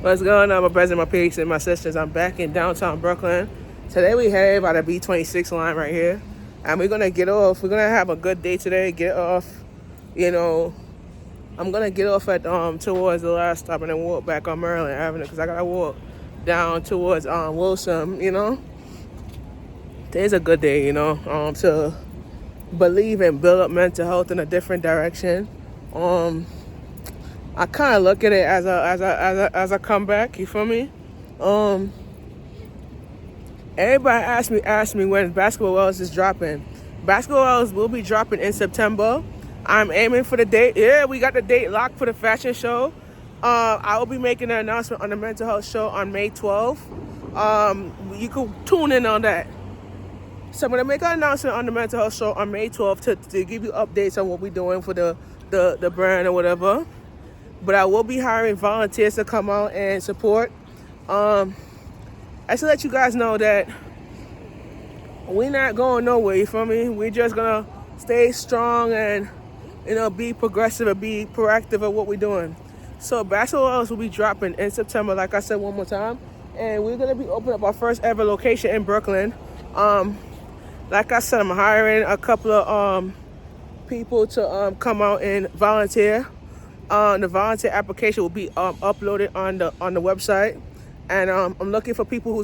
What's going on, my brothers and my peeps and my sisters? I'm back in downtown Brooklyn. Today we headed by the B26 line right here. And we're going to get off. We're going to have a good day today. Get off, I'm going to get off at towards the last stop and then walk back on Maryland Avenue because I got to walk down towards Wilson, Today's a good day, to believe and build up mental health in a different direction. I kind of look at it as a comeback. You feel me? Everybody asked me when Basketball Wells is dropping. Basketball Wells will be dropping in September. I'm aiming for the date. Yeah, we got the date locked for the fashion show. I will be making an announcement on the mental health show on May 12th. You can tune in on that. So I'm gonna make an announcement on the mental health show on May 12th to give you updates on what we're doing for the brand or whatever. But I will be hiring volunteers to come out and support. I should let you guys know that we're not going nowhere, you feel me? We're just gonna stay strong and, be progressive and be proactive at what we're doing. So Basketball Wells will be dropping in September, like I said one more time. And we're gonna be opening up our first ever location in Brooklyn. Like I said, I'm hiring a couple of people to come out and volunteer. The volunteer application will be uploaded on the website, and I'm looking for people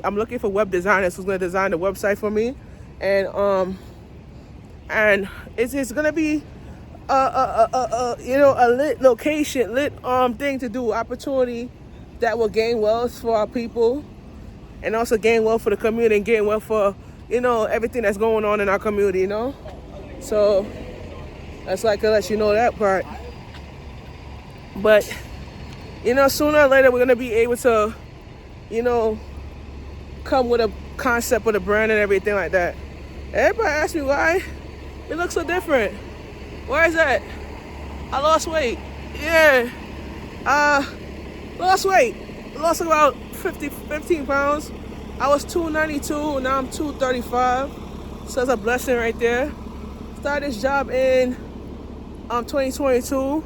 I'm looking for web designers who's gonna design the website for me, and it's gonna be a lit location, lit thing to do, opportunity that will gain wealth for our people, and also gain wealth for the community and gain wealth for everything that's going on in our community, So that's like to let you know that part. But, sooner or later, we're going to be able to, come with a concept of the brand and everything like that. Everybody asks me why it looks so different. Why is that? I lost weight. Yeah. Lost weight. Lost about 15 pounds. I was 292, now I'm 235. So it's a blessing right there. Started this job in 2022.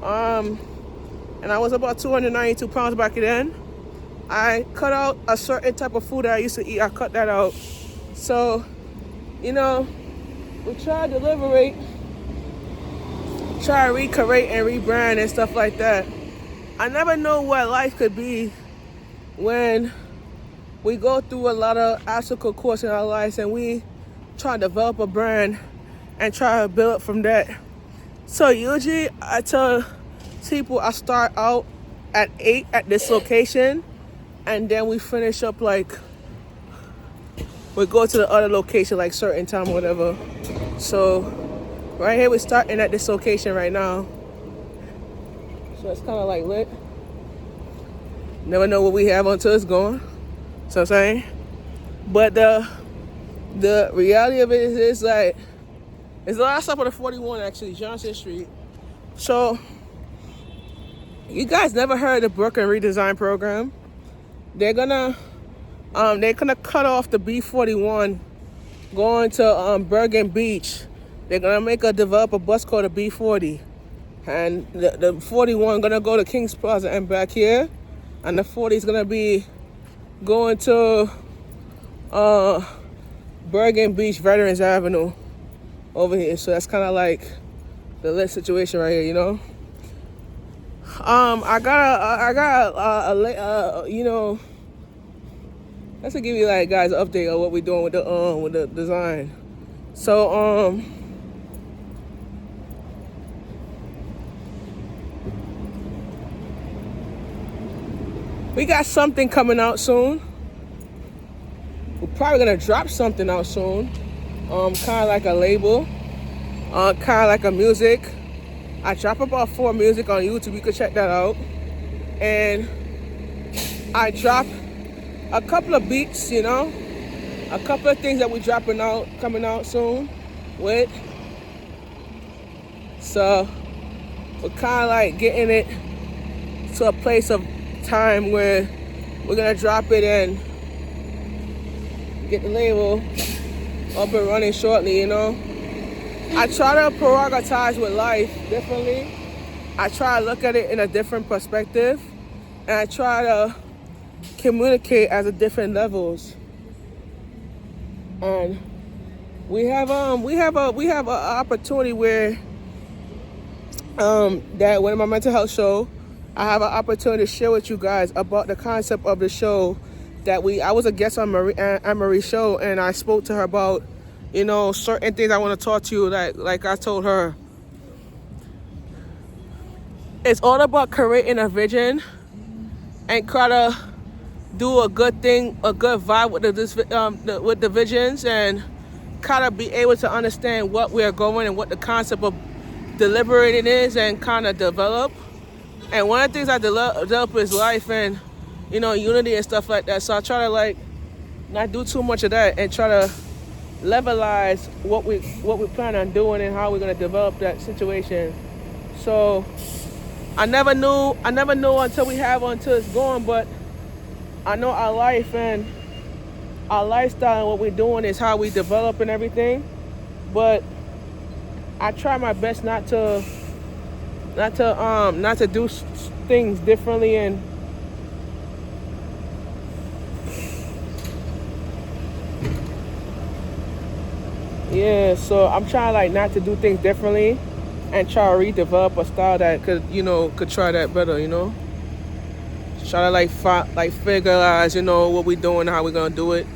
And I was about 292 pounds back then. I cut out a certain type of food that I used to eat. I cut that out. So, we try to liberate, try to recreate and rebrand and stuff like that. I never know what life could be when we go through a lot of obstacle course in our lives and we try to develop a brand and try to build up from that. So usually I tell people I start out at 8 at this location, and then we finish up we go to the other location like certain time or whatever. So right here we're starting at this location right now. So it's kind of like lit. Never know what we have until it's gone. So I'm saying, but the reality of it is like it's the last stop on the 41 actually, Johnson Street. So you guys never heard of the Brooklyn Redesign Program? They're gonna cut off the B41 going to Bergen Beach. They're gonna develop a bus called the B40, and the 41 gonna go to Kings Plaza and back here, and the 40 is gonna be going to Bergen Beach Veterans Avenue over here. So that's kind of like the lit situation right here, I got let's give you guys an update of what we're doing with the design. So we got something coming out soon. We're probably gonna drop something out soon. Kind of like a label, kind of like a music. I drop about 4 music on YouTube. You can check that out. And I drop a couple of beats, a couple of things that we're coming out soon with. So we're kind of like getting it to a place of time where we're gonna drop it and get the label up and running shortly, I try to prioritize with life differently. I try to look at it in a different perspective. and I try to communicate at the different levels. And we have a opportunity where that when my mental health show, I have an opportunity to share with you guys about the concept of the show that I was a guest on Anne Marie's show, and I spoke to her about, certain things I want to talk to you. Like I told her, it's all about creating a vision and try to do a good thing, a good vibe with the visions, and kind of be able to understand what we're going and what the concept of deliberating is, and kind of develop. And one of the things I develop is life and unity and stuff like that. So I try to not do too much of that and try to levelize what we plan on doing and how we're gonna develop that situation. So I never knew until it's going, but I know our life and our lifestyle and what we're doing is how we develop and everything. But I try my best not to do things differently, and yeah, so I'm trying not to do things differently and try to redevelop a style that could try that better, try to figure out what we're doing, how we're gonna do it.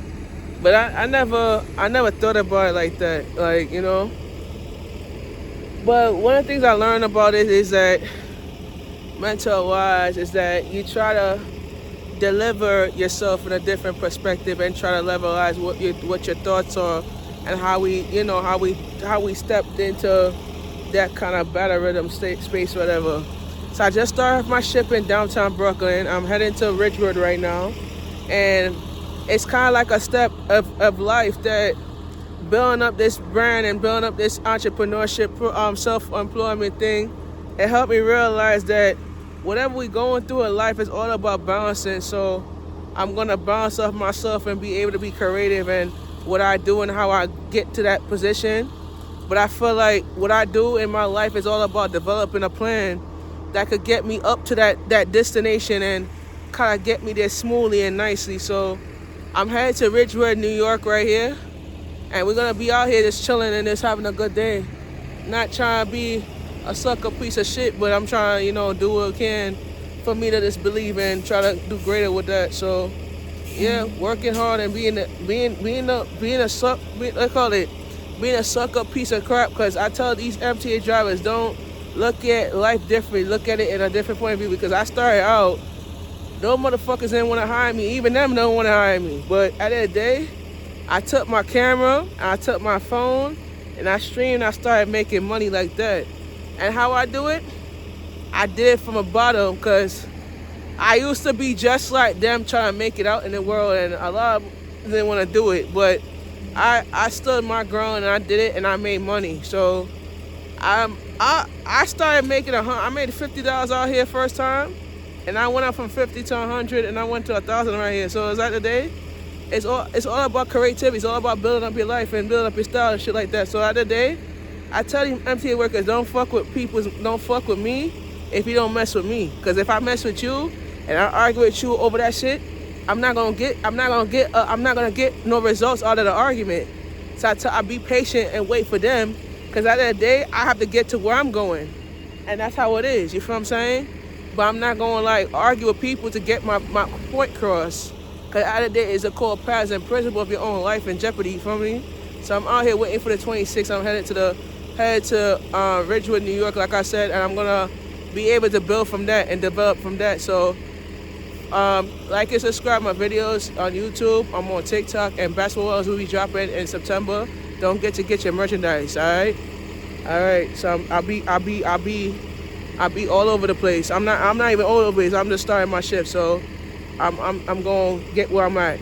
But I never thought about it like that, But one of the things I learned about it is that mental wise is that you try to deliver yourself in a different perspective and try to levelize what your thoughts are and how we stepped into that kind of battle rhythm space, whatever. So I just started my ship in downtown Brooklyn. I'm heading to Ridgewood right now, and it's kind of like a step of life that building up this brand and building up this entrepreneurship, self-employment thing. It helped me realize that whatever we're going through in life is all about balancing. So I'm going to balance off myself and be able to be creative in what I do and how I get to that position. But I feel like what I do in my life is all about developing a plan that could get me up to that destination and kind of get me there smoothly and nicely. So I'm headed to Ridgewood, New York right here. And we're going to be out here just chilling and just having a good day. Not trying to be a sucker piece of shit, but I'm trying to, do what I can for me to just believe and try to do greater with that. So, yeah, working hard and being a sucker piece of crap. Because I tell these MTA drivers, don't look at life differently. Look at it in a different point of view. Because I started out, those motherfuckers didn't want to hire me. Even them don't want to hire me. But at the end of the day, I took my camera, I took my phone, and I streamed. I started making money like that. And how I do it? I did it from the bottom, because I used to be just like them, trying to make it out in the world, and a lot of them didn't want to do it. But I stood my ground and I did it, and I made money. So I started making I made $50 out here first time, and I went up from 50 to 100, and I went to 1,000 right here. So is that the day? It's all about creativity. It's all about building up your life and building up your style and shit like that. So at the day, I tell you MTA workers, don't fuck with me if you don't mess with me. Because if I mess with you and I argue with you over that shit, I'm not gonna get no results out of the argument. So I be patient and wait for them. Because at the end of the day, I have to get to where I'm going, and that's how it is. You feel what I'm saying? But I'm not gonna argue with people to get my point across. Because at the end of the day, it's a core path and principle of your own life in jeopardy, you feel me? So I'm out here waiting for the 26th. I'm headed to Ridgewood, New York, like I said, and I'm gonna be able to build from that and develop from that. So like and subscribe my videos on YouTube. I'm on TikTok, and Basketball Wells will be dropping in September. Don't get to get your merchandise, all right? So I'll be all over the place. I'm not even all over the place. I'm just starting my shift, so I'm gonna get where I'm at,